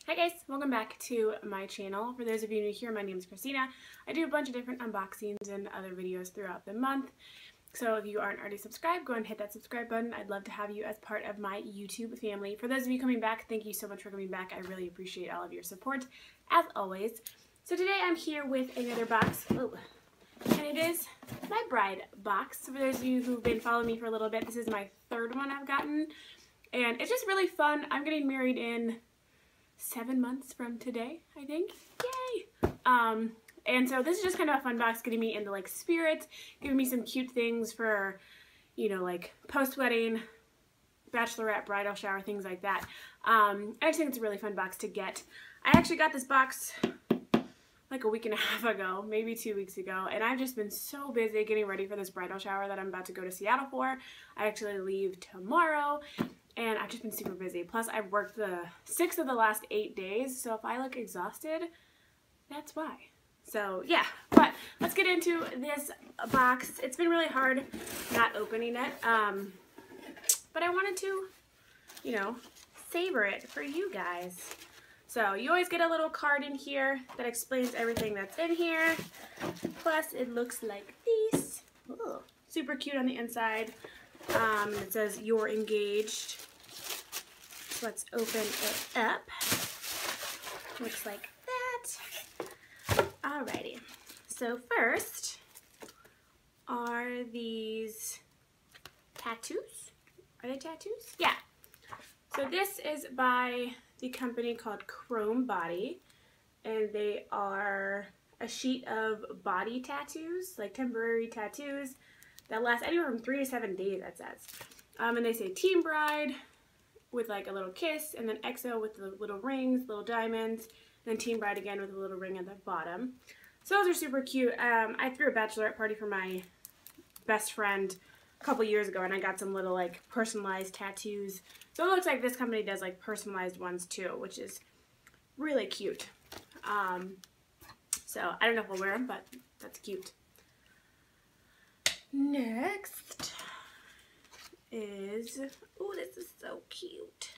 Hi guys, welcome back to my channel. For those of you new here, my name is Christina. I do a bunch of different unboxings and other videos throughout the month. So if you aren't already subscribed, go ahead and hit that subscribe button. I'd love to have you as part of my YouTube family. For those of you coming back, thank you so much for coming back. I really appreciate all of your support, as always. So today I'm here with another box. Oh, and it is my bride box. So for those of you who've been following me for a little bit, this is my third one I've gotten. And it's just really fun. I'm getting married in 7 months from today, I think. Yay! And so this is just kind of a fun box, getting me into like spirit, giving me some cute things for, you know, like post-wedding, bachelorette, bridal shower, things like that. I just think it's a really fun box to get. I actually got this box like a week and a half ago, maybe 2 weeks ago, and I've just been so busy getting ready for this bridal shower that I'm about to go to Seattle for. I actually leave tomorrow. And I've just been super busy. Plus, I've worked the 6 of the last 8 days, so if I look exhausted, that's why. So, yeah. But let's get into this box. It's been really hard not opening it. But I wanted to, you know, savor it for you guys. So, you always get a little card in here that explains everything that's in here. Plus, it looks like this. Ooh, super cute on the inside. It says, "You're engaged." So let's open it up. Looks like that. Alrighty. So first are these tattoos. Are they tattoos? Yeah. So this is by the company called Chrome Body. And they are a sheet of body tattoos, like temporary tattoos, that lasts anywhere from 3 to 7 days, that says. And they say Team Bride with like a little kiss, and then EXO with the little rings, little diamonds, and then Team Bride again with a little ring at the bottom. So those are super cute. I threw a bachelorette party for my best friend a couple years ago, and I got some little like personalized tattoos. So it looks like this company does like personalized ones too, which is really cute. So I don't know if I'll wear them, but that's cute. Next is, oh, this is so cute.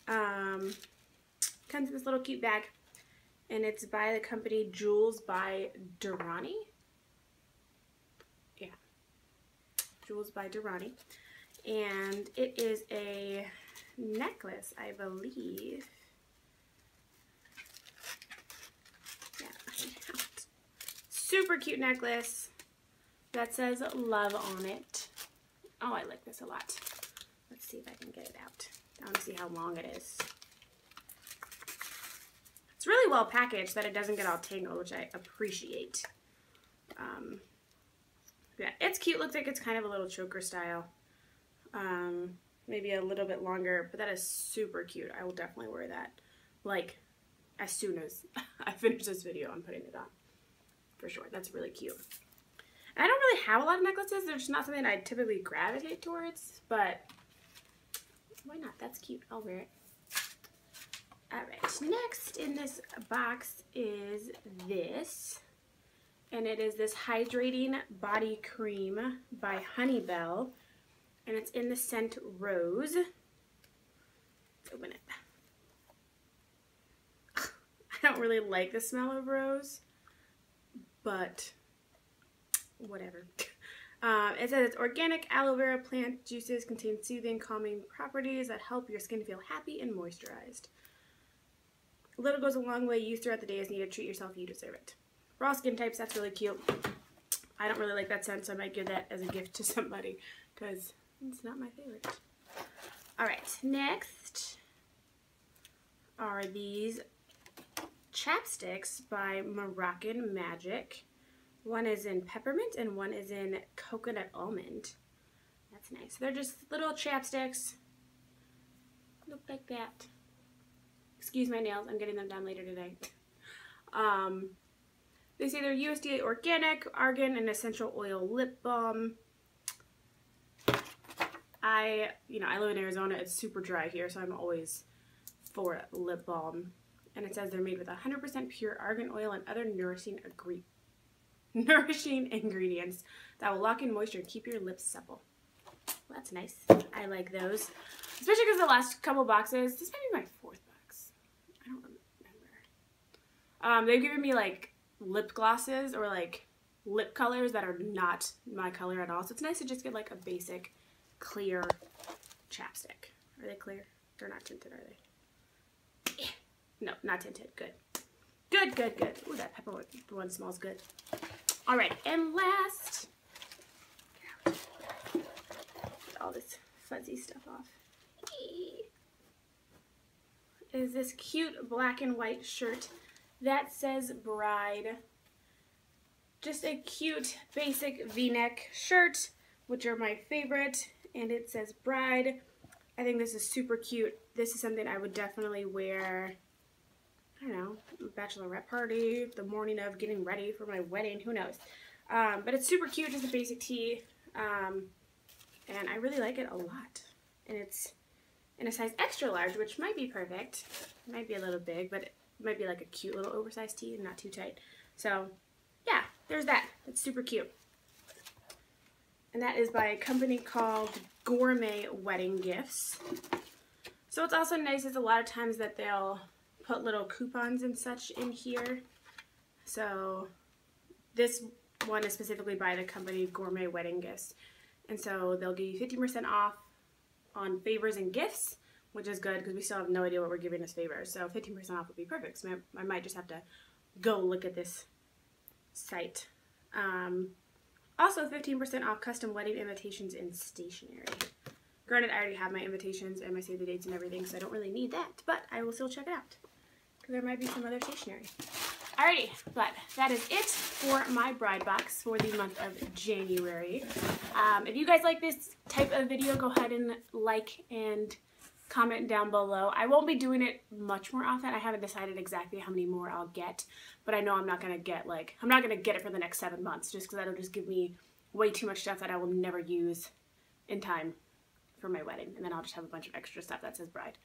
Comes in this little cute bag, and it's by the company Jewels by Durrani. Yeah, Jewels by Durrani, and it is a necklace, I believe. Yeah, super cute necklace that says love on it. Oh, I like this a lot. Let's see if I can get it out. I want to see how long it is. It's really well packaged that it doesn't get all tangled, which I appreciate. Yeah, it's cute. Looks like it's kind of a little choker style. Maybe a little bit longer, but that is super cute. I will definitely wear that, like, as soon as I finish this video, I'm putting it on. For sure. That's really cute. I don't really have a lot of necklaces. They're just not something I typically gravitate towards, but why not? That's cute. I'll wear it. Alright, next in this box is this, and it is this hydrating body cream by Honeybell, and it's in the scent Rose. Let's open it. I don't really like the smell of rose, but whatever. It says it's organic aloe vera plant juices, contain soothing, calming properties that help your skin feel happy and moisturized. A little goes a long way. Used throughout the day as needed. Treat yourself. You deserve it. For all skin types, that's really cute. I don't really like that scent, so I might give that as a gift to somebody because it's not my favorite. Alright, next are these Chap Sticks by Moroccan Magic. One is in peppermint and one is in coconut almond. That's nice. They're just little chapsticks. Look like that. Excuse my nails. I'm getting them done later today. They say they're USDA organic, argan, and essential oil lip balm. I live in Arizona. It's super dry here, so I'm always for lip balm. And it says they're made with 100% pure argan oil and other nourishing ingredients that will lock in moisture and keep your lips supple. Well, that's nice. I like those. Especially because the last couple boxes, this might be my 4th box. I don't remember. They've given me like lip glosses or like lip colors that are not my color at all. So it's nice to just get like a basic clear chapstick. Are they clear? They're not tinted, are they? No, not tinted. Good. Good, good, good. Ooh, that pepper one smells good. All right, and last, get all this fuzzy stuff off, is this cute black and white shirt that says Bride. Just a cute basic v-neck shirt, which are my favorite, and it says Bride. I think this is super cute. This is something I would definitely wear, I don't know, bachelorette party, the morning of getting ready for my wedding, who knows. But it's super cute, just a basic tee, and I really like it a lot. And it's in a size extra large, which might be perfect. It might be a little big, but it might be like a cute little oversized tee and not too tight. So yeah, there's that. It's super cute. And that is by a company called Gourmet Wedding Gifts. So what's also nice is a lot of times that they'll put little coupons and such in here. So this one is specifically by the company Gourmet Wedding Gifts. And so they'll give you 50% off on favors and gifts, which is good because we still have no idea what we're giving as favors. So 15% off would be perfect. So I might just have to go look at this site. Also 15% off custom wedding invitations and stationery. Granted, I already have my invitations and my save the dates and everything, so I don't really need that, but I will still check it out because there might be some other stationery. Alrighty, but that is it for my bride box for the month of January. If you guys like this type of video, go ahead and like and comment down below. I won't be doing it much more often. I haven't decided exactly how many more I'll get, but I know I'm not going to get it for the next 7 months just because that'll just give me way too much stuff that I will never use in time for my wedding, and then I'll just have a bunch of extra stuff that says bride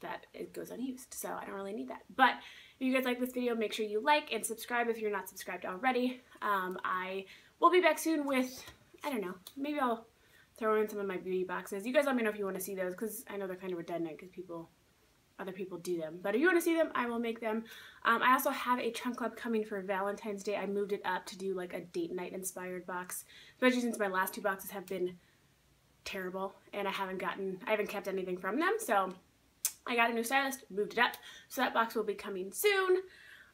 that it goes unused, so I don't really need that. But if you guys like this video, make sure you like and subscribe if you're not subscribed already. I will be back soon with, I don't know, maybe I'll throw in some of my beauty boxes. You guys let me know if you want to see those because I know they're kind of redundant because other people do them. But if you want to see them, I will make them. I also have a chunk club coming for Valentine's Day. I moved it up to do like a date night inspired box, especially since my last 2 boxes have been terrible and I haven't kept anything from them. So I got a new stylist, moved it up, so that box will be coming soon.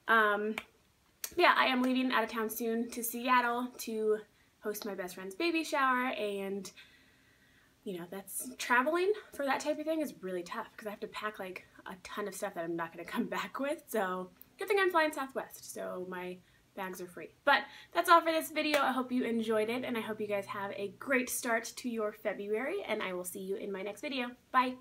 Yeah, I am leaving out of town soon to Seattle to host my best friend's baby shower, and you know, that's traveling for that type of thing is really tough because I have to pack like a ton of stuff that I'm not going to come back with. So good thing I'm flying Southwest, so my bags are free. But that's all for this video. I hope you enjoyed it, and I hope you guys have a great start to your February, and I will see you in my next video. Bye!